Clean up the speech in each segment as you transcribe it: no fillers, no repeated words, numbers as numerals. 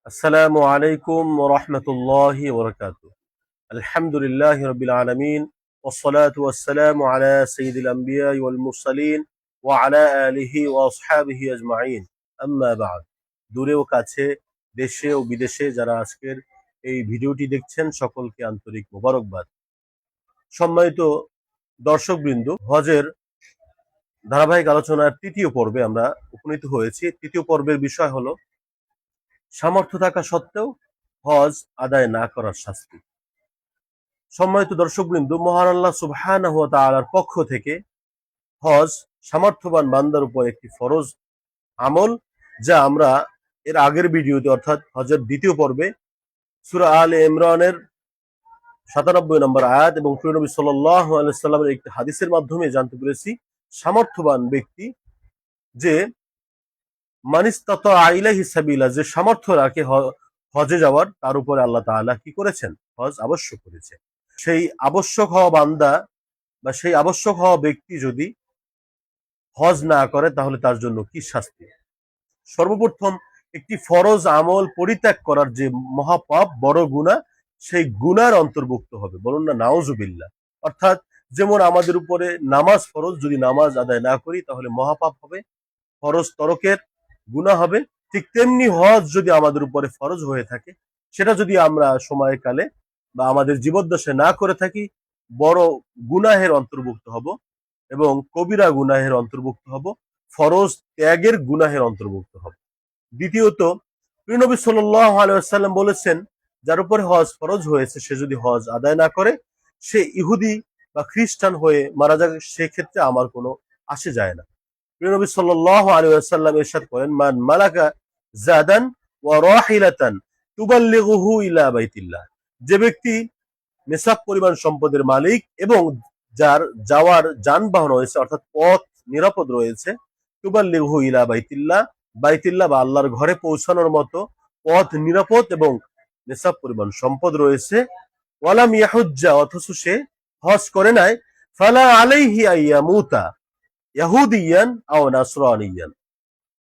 আসসালামু আলাইকুম ওয়া রাহমাতুল্লাহি ওয়া বারাকাতুহু। আলহামদুলিল্লাহি রাব্বিল আলামিন ওয়াসসালাতু ওয়াসসালামু আলা সাইয়্যিদিল আমবিয়া'i ওয়াল মুরসালিন ওয়া আলা আলিহি ওয়া আসহাবিহি আজমাইন। আম্মা বা'দ। দূরে ও কাছে, দেশে ও বিদেশে যারা আজকের এই ভিডিওটি দেখছেন সকলকে আন্তরিক মোবারকবাদ। সম্মানিত দর্শকবৃন্দ, হজের ধারাবাহিক আলোচনার তৃতীয় পর্বে আমরা উপনীত হয়েছি। তৃতীয় পর্বের বিষয় হলো সামর্থ্য থাকা সত্ত্বেও হজ আদায় না করার শাস্তি। সম্মানিত দর্শকবৃন্দ, মহান আল্লাহ সুবহানাহু ওয়া তাআলার পক্ষ থেকে হজ সামর্থ্যবান বান্দার উপর একটি ফরজ আমল, যা আমরা এর আগের ভিডিওতে অর্থাৎ হজের দ্বিতীয় পর্বে সূরা আলে ইমরানের ৯৭ নম্বর আয়াত এবং প্রিয় নবী সাল্লাল্লাহু আলাইহি সাল্লামের একটি হাদিসের মাধ্যমে জানতে পেরেছি সামর্থ্যবান ব্যক্তি যে মানিস্তাতা ইলাইহি সাবিলা, যে সামর্থ্য রাখে হজে যাওয়ার, তার উপরে আল্লাহ তাআলা কি করেছেন? হজ আবশ্যক করেছে। সেই আবশ্যক হওয়া বান্দা বা সেই আবশ্যক হওয়া ব্যক্তি যদি হজ না করে তাহলে তার জন্য কি শাস্তি? সর্বপ্রথম একটি ফরজ আমল পরিত্যাগ করার যে মহাপাপ, বড় গুনাহ, সেই গুনার অন্তর্ভুক্ত হবে। বলুন না নাউজুবিল্লাহ। অর্থাৎ যেমন আমাদের উপরে নামাজ ফরজ, যদি নামাজ আদায় না করি তাহলে মহাপাপ হবে, ফরজ তরকের গুনাহ হবে। ঠিক তেমনি হজ যদি আমাদের উপরে ফরজ হয়ে থাকে, সেটা যদি আমরা সময়কালে বা আমাদের জীবদ্দশায় না করে থাকি, বড় গুনাহের অন্তর্ভুক্ত হব এবং কবিরা গুনাহের অন্তর্ভুক্ত হব, ফরজ ত্যাগের গুনাহের অন্তর্ভুক্ত হব। দ্বিতীয়ত, প্রিয় নবী সাল্লাল্লাহু আলাইহি ওয়াসাল্লাম বলেছেন, যার উপরে হজ ফরজ হয়েছে সে যদি হজ আদায় না করে, সে ইহুদি বা খ্রিস্টান হয়ে মারা যাবে, সেক্ষেত্রে আমার কোনো আসে যায় না। প্রিয় নবী সাল্লাল্লাহু আলাইহি ওয়াসাল্লাম ইরশাদ করেন, মান মালাকা জাদান ওয়া রাহিলাতান তুবাল্লিগুহু ইলা বাইতিল্লাহ, যে ব্যক্তি নিসাব পরিমাণ সম্পদের মালিক এবং যার যাওয়ার যানবাহন রয়েছে অর্থাৎ পথ নিরাপদ রয়েছে, তুবাল্লিগুহু ইলা বাইতিল্লাহ, বাইতিল্লাহ বা আল্লাহর ঘরে পৌঁছানোর মতো পথ নিরাপদ এবং নিসাব পরিমাণ সম্পদ রয়েছে, ওয়ালাম ইয়াহুজ্জা, অথচ সে হজ করে নাই, ফালা আলাইহি আইয়ামুতা ইয়াহুদিয়ান আও নাসরানিয়ান,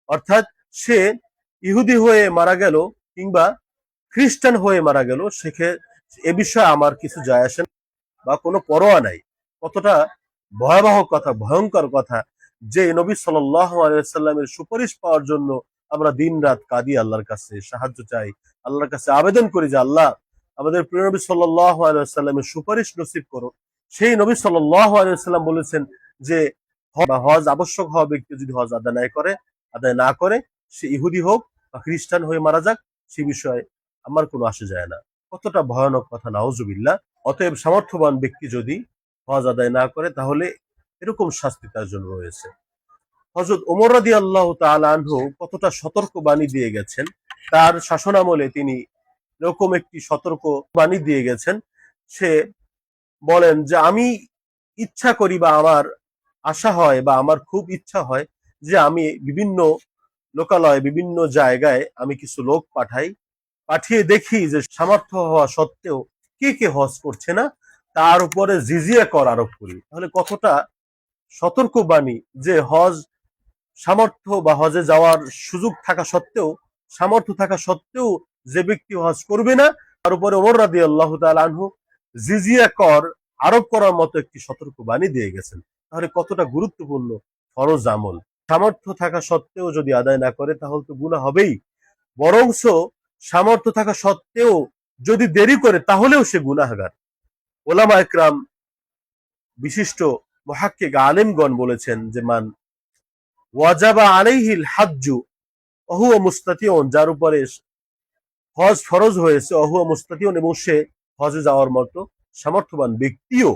অর্থাৎ সে ইহুদি হয়ে মারা গেল কিংবা খ্রিস্টান হয়ে মারা গেল, এ বিষয়ে আমার কিছু যায় আসে না বা কোনো পরোয়া নাই। কতটা ভয়াবহ কথা, ভয়ঙ্কর কথা, যে নবী সাল্লাল্লাহু আলাইহি ওয়াসাল্লামের সুপারিশ পাওয়ার জন্য আমরা দিন রাত কাঁদি, আল্লাহর কাছে সাহায্য চাই, আল্লাহর কাছে আবেদন করি যে আল্লাহ আমাদের প্রিয় নবী সাল্লাল্লাহু আলাইহি ওয়াসাল্লামের সুপারিশ নসিব করো। সেই নবী সাল্লাল্লাহু আলাইহি ওয়াসাল্লাম বলেছেন যে হজ আবশ্যক হওয়া ব্যক্তি যদি হজ আদায় না করে, সে ইহুদি হোক বা খ্রিস্টান হয়ে মারা যাক, সে বিষয়ে আমার কোনো আসে যায় না। কতটা ভয়ানক কথা, নাউজুবিল্লাহ। অতএব সামর্থ্যবান ব্যক্তি যদি হজ আদায় না করে তাহলে এরকম শাস্তি তার জন্য রয়েছে। হযরত ওমর রাদিয়াল্লাহু তাআলা আনহু কতটা সতর্ক বাণী দিয়ে গেছেন, তার শাসনামলে তিনি এরকম একটি সতর্ক বাণী দিয়ে গেছেন। সে বলেন যে আমি ইচ্ছা করি বা আমার আশা হয় বা আমার খুব ইচ্ছা হয় যে আমি বিভিন্ন লোকালয়ে, বিভিন্ন জায়গায় আমি কিছু লোক পাঠিয়ে দেখি যে সামর্থ্য হওয়া সত্ত্বেও কে কে হজ করছে না, তার উপরে জিজিয়া কর আরোপ করি। তাহলে কতটা সতর্ক বাণী, যে হজ সামর্থ্য বা হজে যাওয়ার সুযোগ থাকা সত্ত্বেও, সামর্থ্য থাকা সত্ত্বেও যে ব্যক্তি হজ করবে না, তার উপরে ওমর রাদিয়াল্লাহু তাআলা আনহু জিজিয়া কর আরোপ করার মতো একটি সতর্ক বাণী দিয়ে গেছেন। তাহলে কতটা গুরুত্বপূর্ণ ফরজ আমল, সামর্থ্য থাকা সত্ত্বেও যদি আদায় না করে তাহলে তো গুনাহ হবেই, বরংস সামর্থ্য থাকা সত্ত্বেও যদি দেরি করে তাহলেও সে গুনাহগার। ওলামা একরাম, বিশিষ্ট মুহাক্কিক আলেমগণ বলেছেন যে মান ওয়াজাবা আলাইহিল হাজ্জু ওহুয়া মুস্তাতিউন, যার উপরে হজ ফরজ হয়েছে, ওহুয়া মুস্তাতিউন, এবং সে হজে যাওয়ার মতো সামর্থ্যবান ব্যক্তিও,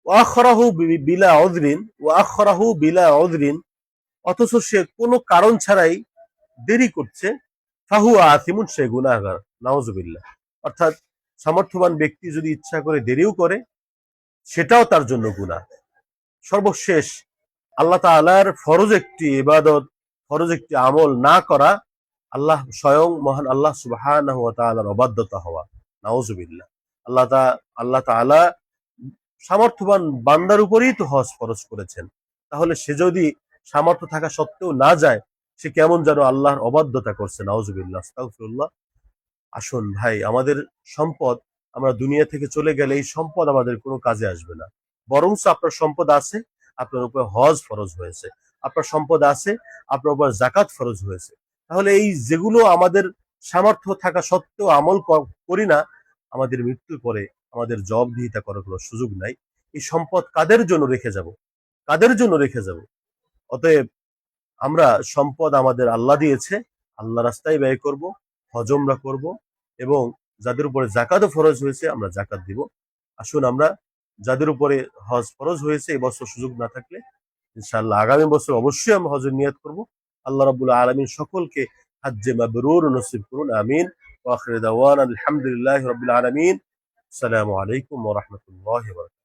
ওয়াখরাহু বিলা উযরিন, অথচ সে কোনো কারণ ছাড়াই দেরি করছে, ফাহুয়া আথিমুন, সে গুনাহগার। নাউজুবিল্লাহ। অর্থাৎ সামর্থ্যবান ব্যক্তি যদি ইচ্ছা করে দেরিও করে, সেটাও তার জন্য গুনাহ। সর্বশেষ, আল্লাহ তাআলার ফরজ একটি ইবাদত, ফরজ একটি আমল না করা, স্বয়ং মহান আল্লাহ সুবহানাহু ওয়া তাআলার অবাধ্যতা হওয়া। নাউজুবিল্লাহ। আল্লাহ তাআলা সামর্থ্যবান বান্দার উপরেই তো হজ ফরজ করেছেন, তাহলে সে যদি সামর্থ্য থাকা সত্ত্বেও না যায়, সে কেমন যেন আল্লাহর অবাধ্যতা করছে। নাউজুবিল্লাহ, আস্তাগফিরুল্লাহ। আসুন ভাই, আমাদের সম্পদ, আমরা দুনিয়া থেকে চলে গেলে এই সম্পদ আমাদের কোনো কাজে আসবে না। বরঞ্চ আপনার সম্পদ আছে, আপনার উপর হজ ফরজ হয়েছে। আপনার সম্পদ আছে, আপনার উপর জাকাত ফরজ হয়েছে। তাহলে এই যেগুলো আমাদের সামর্থ্য থাকা সত্ত্বেও আমল করি না, আমাদের মৃত্যুর পরে আমাদের জবাবদিহিতা করার কোনো সুযোগ নাই। এই সম্পদ কাদের জন্য রেখে যাব? কাদের জন্য রেখে যাব? অতএব আমরা সম্পদ আমাদের আল্লাহ দিয়েছে, আল্লাহ রাস্তায় ব্যয় করব, হজ উমরা করব, এবং যাদের উপরে জাকাতও ফরজ হয়েছে আমরা জাকাত দিব। আসুন আমরা যাদের উপরে হজ ফরজ হয়েছে এবছর সুযোগ না থাকলে ইনশাআল্লাহ আগামী বছর অবশ্যই আমরা হজের নিয়ত করব। আল্লাহ রাব্বুল আলামিন সকলকে হজ্জে মাবরুর নসিব করুন, আমিন। ওয়া আখিরু দাওয়ানা আলহামদুলিল্লাহি রাব্বিল আলামিন। আসসালামু আলাইকুম ওয়া রাহমাতুল্লাহি ওয়া বারাকাতুহু।